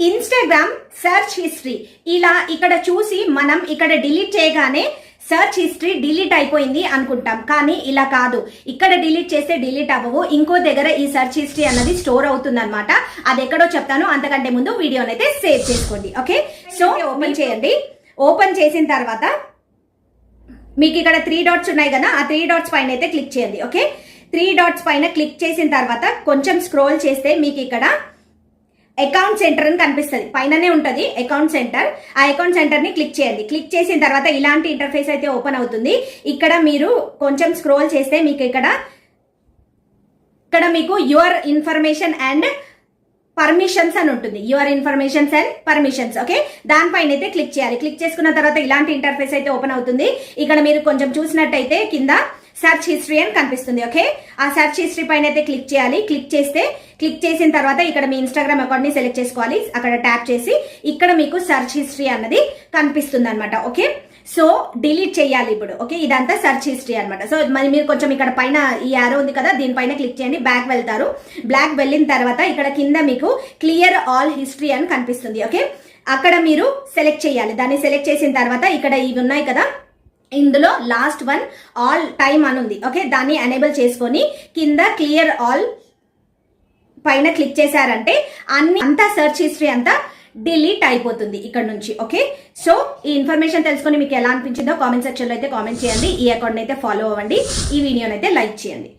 Instagram search history ఇలా ఇక్కడ చూసి మనం ఇక్కడ డిలీట్ చేయగానే సెర్చ్ హిస్టరీ డిలీట్ అయిపోయింది అనుకుంటాం. కానీ ఇలా కాదు, ఇక్కడ డిలీట్ చేస్తే డిలీట్ అవ్వవు, ఇంకో దగ్గర ఈ సెర్చ్ హిస్టరీ అన్నది స్టోర్ అవుతుంది అనమాట. అది ఎక్కడో చెప్తాను, అంతకంటే ముందు వీడియోని అయితే సేవ్ చేసుకోండి. ఓకే, సో ఓపెన్ చేయండి. ఓపెన్ చేసిన తర్వాత మీకు ఇక్కడ 3 డాట్స్ ఉన్నాయి కదా, ఆ 3 డాట్స్ పైన అయితే క్లిక్ చేయండి. ఓకే, 3 డాట్స్ పైన క్లిక్ చేసిన తర్వాత కొంచెం స్క్రోల్ చేస్తే మీకు ఇక్కడ అకౌంట్ సెంటర్ అని కనిపిస్తుంది, పైననే ఉంటుంది అకౌంట్ సెంటర్. ఆ అకౌంట్ సెంటర్ ని క్లిక్ చేయండి. క్లిక్ చేసిన తర్వాత ఇలాంటి ఇంటర్ఫేస్ అయితే ఓపెన్ అవుతుంది. ఇక్కడ మీరు కొంచెం స్క్రోల్ చేస్తే మీకు ఇక్కడ మీకు యువర్ ఇన్ఫర్మేషన్ అండ్ పర్మిషన్స్ అని ఉంటుంది. Your informations and permissions. Okay, దానిపైన అయితే క్లిక్ చేయాలి. క్లిక్ చేసుకున్న తర్వాత ఇలాంటి ఇంటర్ఫేస్ అయితే ఓపెన్ అవుతుంది. ఇక్కడ మీరు కొంచెం చూసినట్టయితే కింద సెర్చ్ హిస్టరీ అని కనిపిస్తుంది. ఓకే, ఆ సెర్చ్ హిస్టరీ పైన అయితే క్లిక్ చేయాలి. క్లిక్ చేసిన తర్వాత ఇక్కడ మీ ఇన్స్టాగ్రామ్ అకౌంట్ ని సెలెక్ట్ చేసుకోవాలి. అక్కడ ట్యాప్ చేసి ఇక్కడ మీకు సెర్చ్ హిస్టరీ అన్నది కనిపిస్తుంది అనమాట. ఓకే, సో డిలీట్ చేయాలి ఇప్పుడు. ఓకే, ఇదంతా సెర్చ్ హిస్టరీ అనమాట. సో మరి మీరు కొంచెం ఇక్కడ పైన ఈ యారో ఉంది కదా, దీనిపైన క్లిక్ చేయండి. బ్యాక్ వెళ్తారు. బ్యాక్ వెళ్ళిన తర్వాత ఇక్కడ కింద మీకు క్లియర్ ఆల్ హిస్టరీ అని కనిపిస్తుంది. ఓకే, అక్కడ మీరు సెలెక్ట్ చేయాలి. దాన్ని సెలెక్ట్ చేసిన తర్వాత ఇక్కడ ఇవి ఉన్నాయి కదా, ఇందులో లాస్ట్ వన్ ఆల్ టైమ్ అని ఉంది. ఓకే, దాన్ని ఎనేబుల్ చేసుకొని కింద క్లియర్ ఆల్ పైన క్లిక్ చేశారంటే అంతా సెర్చ్ హిస్టరీ అంతా డిలీట్ అయిపోతుంది ఇక్కడ నుంచి. ఓకే, సో ఈ ఇన్ఫర్మేషన్ తెలుసుకొని మీకు ఎలా అనిపించిందో కామెంట్ సెక్షన్ లో అయితే కామెంట్ చేయండి. ఈ అకౌంట్ అయితే ఫాలో అవ్వండి. ఈ వీడియోని అయితే లైక్ చేయండి.